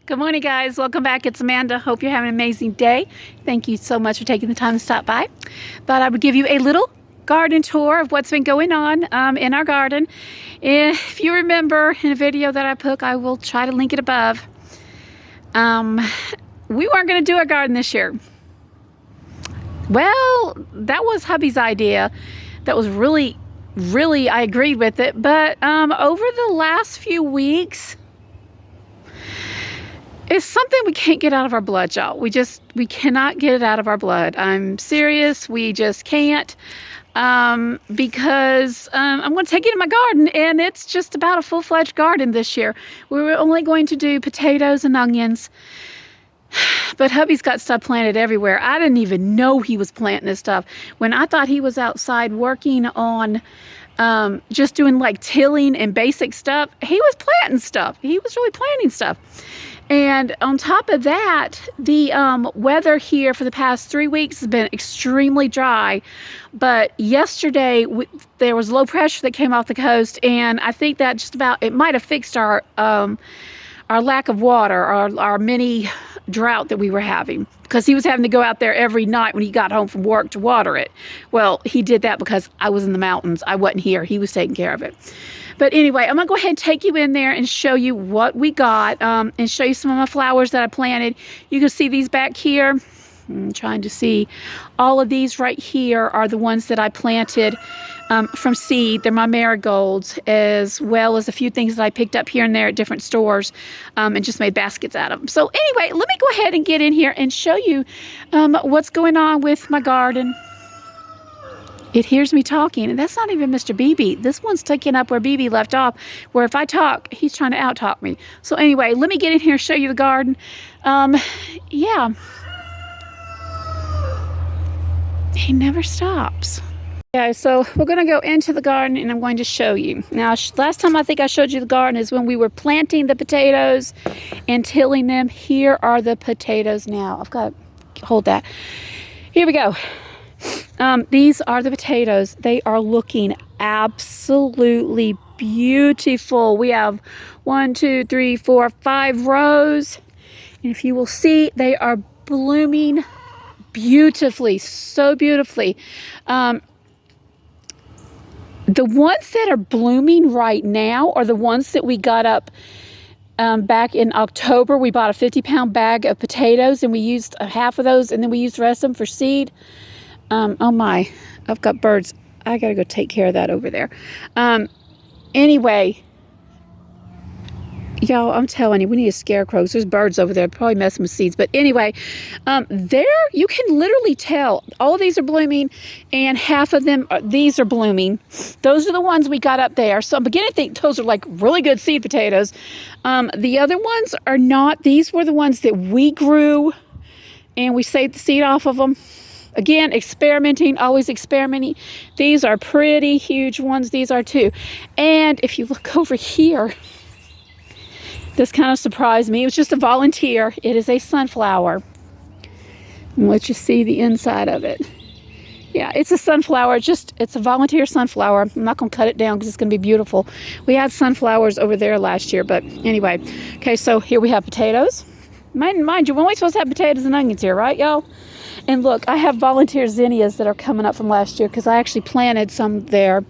Good morning, guys. Welcome back. It's Amanda. Hope you're having an amazing day. Thank you so much for taking the time to stop by. Thought I would give you a little garden tour of what's been going on in our garden. If you remember in a video that I put, I will try to link it above. We weren't going to do a garden this year. Well, that was hubby's idea. That was really, I agreed with it. But over the last few weeks, it's something we can't get out of our blood, y'all. We cannot get it out of our blood. I'm serious. We just can't. Because I'm going to take it in my garden, and it's just about a full-fledged garden this year. We were only going to do potatoes and onions, but hubby's got stuff planted everywhere. I didn't even know he was planting this stuff. When I thought he was outside working on just doing like tilling and basic stuff, he was planting stuff. He was really planting stuff. And on top of that, the weather here for the past 3 weeks has been extremely dry. But yesterday, there was low pressure that came off the coast, and I think that it might have fixed our lack of water, our mini drought that we were having, because he was having to go out there every night when he got home from work to water it. Well, he did that because I was in the mountains. I wasn't here. He was taking care of it. But anyway, I'm going to go ahead and take you in there and show you what we got, and show you some of my flowers that I planted. You can see these back here. I'm trying to see. All of these right here are the ones that I planted from seed. They're my marigolds, as well as a few things that I picked up here and there at different stores, and just made baskets out of them. So anyway, let me go ahead and get in here and show you what's going on with my garden. It hears me talking, and that's not even Mr. BB. This one's taking up where BB left off, where if I talk, he's trying to out-talk me. So anyway, let me get in here and show you the garden. Yeah. He never stops. Yeah, so we're going to go into the garden, and I'm going to show you. Now, last time I think I showed you the garden is when we were planting the potatoes and tilling them. Here are the potatoes now. I've got to hold that. Here we go. These are the potatoes. They are looking absolutely beautiful. We have 1, 2, 3, 4, 5 rows. And if you will see, they are blooming beautifully, so beautifully. The ones that are blooming right now are the ones that we got up back in October. We bought a 50-pound bag of potatoes, and we used half of those, and then we used the rest of them for seed. Oh my, I've got birds. I gotta go take care of that over there. Anyway, y'all, I'm telling you, we need a scarecrow. There's birds over there, probably messing with seeds. But anyway, there you can literally tell all of these are blooming, and half of them, these are blooming. Those are the ones we got up there. So I'm beginning to think those are like really good seed potatoes. The other ones are not. These were the ones that we grew, and we saved the seed off of them. Again, experimenting, always experimenting. These are pretty huge ones. These are too. And if you look over here, this kind of surprised me. It was just a volunteer. It is a sunflower. And let you see the inside of it. Yeah, it's a sunflower. It's a volunteer sunflower. I'm not going to cut it down because it's going to be beautiful. We had sunflowers over there last year, but anyway. Okay, so here we have potatoes. Mind you, we're only supposed to have potatoes and onions here, right, y'all? And look, I have volunteer zinnias that are coming up from last year because I actually planted some there.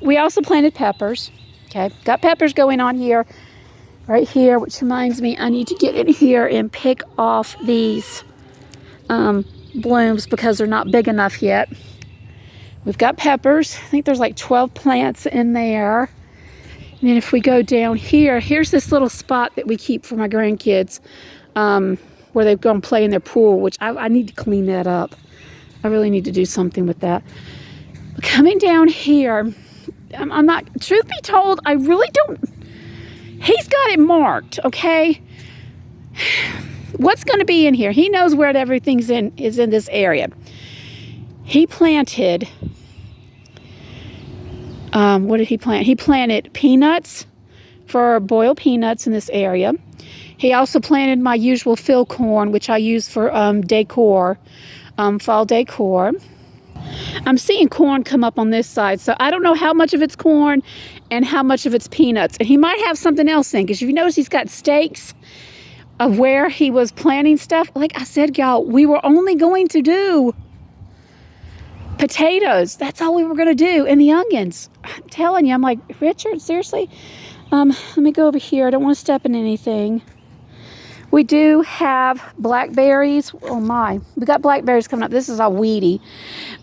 We also planted peppers. Okay, got peppers going on here, right here, which reminds me I need to get in here and pick off these blooms because they're not big enough yet. We've got peppers. I think there's like 12 plants in there. And then if we go down here, here's this little spot that we keep for my grandkids, where they go and play in their pool, which I need to clean that up. I really need to do something with that. But coming down here, I'm not, truth be told, I really don't, he's got it marked, okay? What's going to be in here? He knows where everything's is in this area. He planted, what did he plant? He planted peanuts for boiled peanuts in this area. He also planted my usual field corn, which I use for decor, fall decor. I'm seeing corn come up on this side, so I don't know how much of it's corn and how much of it's peanuts. And he might have something else in, because if you notice, he's got stakes of where he was planting stuff. Like I said, y'all, we were only going to do potatoes. That's all we were going to do, and the onions. I'm telling you, I'm like, Richard, seriously? Let me go over here. I don't want to step in anything. We do have blackberries. Oh my, we got blackberries coming up. This is all weedy.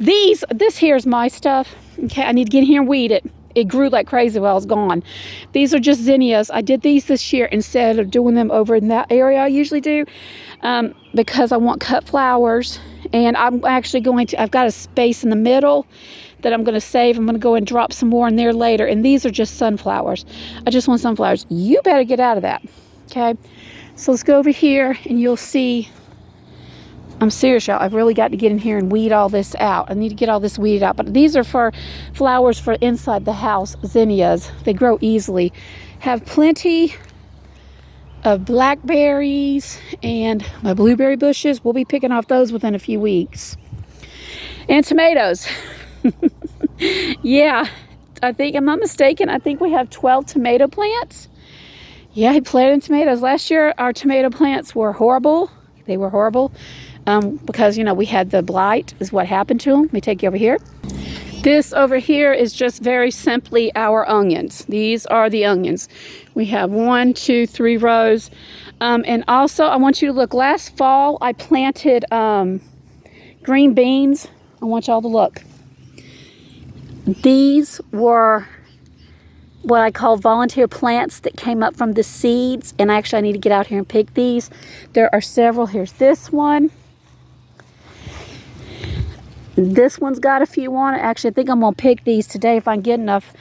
This here is my stuff. Okay, I need to get in here and weed it. It grew like crazy while I was gone. These are just zinnias. I did these this year instead of doing them over in that area I usually do, because I want cut flowers. And I'm actually I've got a space in the middle that I'm going to save. I'm going to go and drop some more in there later. And these are just sunflowers. I just want sunflowers. You better get out of that. Okay. So let's go over here and you'll see. I'm serious, y'all. I've really got to get in here and weed all this out. I need to get all this weeded out. But these are for flowers for inside the house, zinnias. They grow easily. Have plenty of blackberries and my blueberry bushes. We'll be picking off those within a few weeks. And tomatoes. Yeah, I think, I'm not mistaken, I think we have 12 tomato plants. Yeah, he planted tomatoes. Last year, our tomato plants were horrible. They were horrible because, you know, we had the blight is what happened to them. Let me take you over here. This over here is just very simply our onions. These are the onions. We have 1, 2, 3 rows. And also, I want you to look. Last fall, I planted green beans. I want y'all to look. These were what I call volunteer plants that came up from the seeds. And actually, I need to get out here and pick these. There are several. Here's this one. This one's got a few on it. Actually, I think I'm going to pick these today if I can get enough,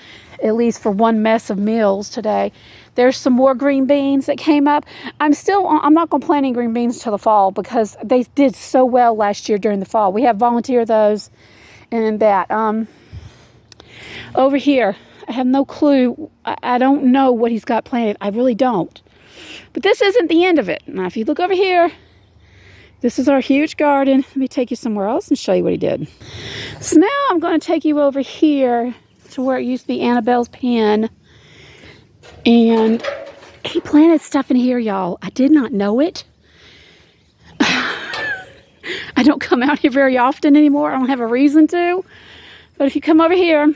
at least for one mess of meals today. There's some more green beans that came up. I'm not going to plant any green beans till the fall because they did so well last year during the fall. We have volunteer those and that. Over here, I have no clue. I don't know what he's got planted. I really don't. But this isn't the end of it. Now, if you look over here, this is our huge garden. Let me take you somewhere else and show you what he did. So now I'm going to take you over here to where it used to be Annabelle's pen. And he planted stuff in here, y'all. I did not know it. I don't come out here very often anymore. I don't have a reason to. But if you come over here,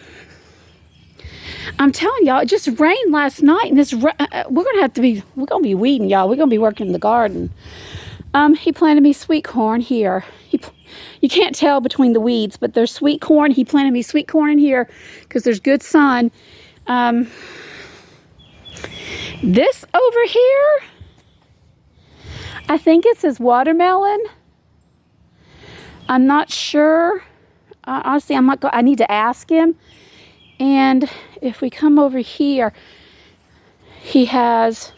I'm telling y'all, it just rained last night. And this we're going to be weeding, y'all. We're going to be working in the garden. He planted me sweet corn here. You can't tell between the weeds, but there's sweet corn. He planted me sweet corn in here because there's good sun. This over here, I think it says watermelon. I'm not sure. Honestly, I need to ask him. And if we come over here, he has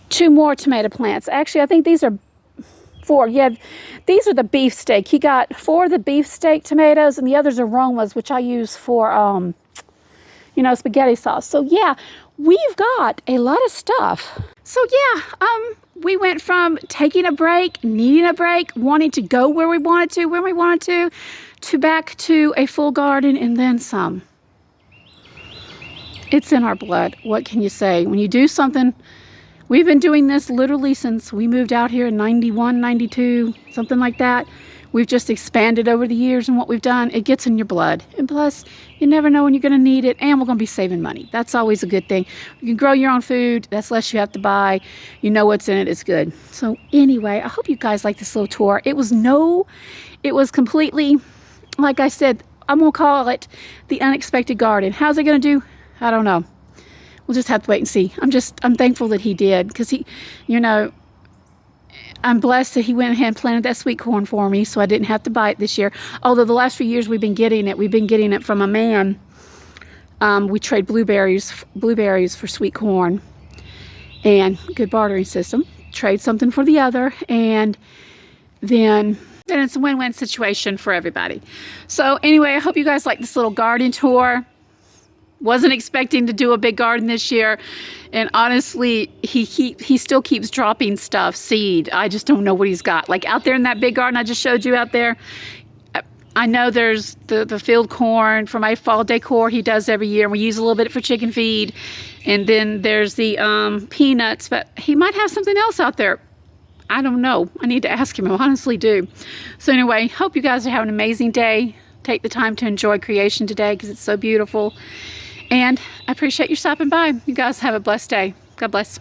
2 more tomato plants. Actually, I think these are 4. Yeah, these are the beefsteak. He got 4 of the beefsteak tomatoes, and the others are Romas, which I use for, spaghetti sauce. So yeah, we've got a lot of stuff. So yeah, we went from taking a break, needing a break, wanting to go where we wanted to, when we wanted to back to a full garden and then some. It's in our blood. What can you say? When you do something, we've been doing this literally since we moved out here in 91, 92, something like that. We've just expanded over the years and what we've done. It gets in your blood. And plus, you never know when you're going to need it. And we're going to be saving money. That's always a good thing. You can grow your own food. That's less you have to buy. You know what's in it. It's good. So anyway, I hope you guys like this little tour. It was completely, like I said, I'm going to call it the unexpected garden. How's it going to do? I don't know. We'll just have to wait and see. I'm thankful that he did because I'm blessed that he went ahead and planted that sweet corn for me so I didn't have to buy it this year. Although the last few years we've been getting it from a man. We trade blueberries for sweet corn and good bartering system. Trade something for the other and then it's a win-win situation for everybody. So anyway, I hope you guys like this little garden tour. Wasn't expecting to do a big garden this year, and honestly, he still keeps dropping stuff, seed. I just don't know what he's got. Like out there in that big garden I just showed you out there, I know there's the field corn for my fall decor he does every year. We use a little bit for chicken feed. And then there's the peanuts, but he might have something else out there. I don't know. I need to ask him. I honestly do. So anyway, hope you guys are having an amazing day. Take the time to enjoy creation today because it's so beautiful. And I appreciate you stopping by. You guys have a blessed day. God bless.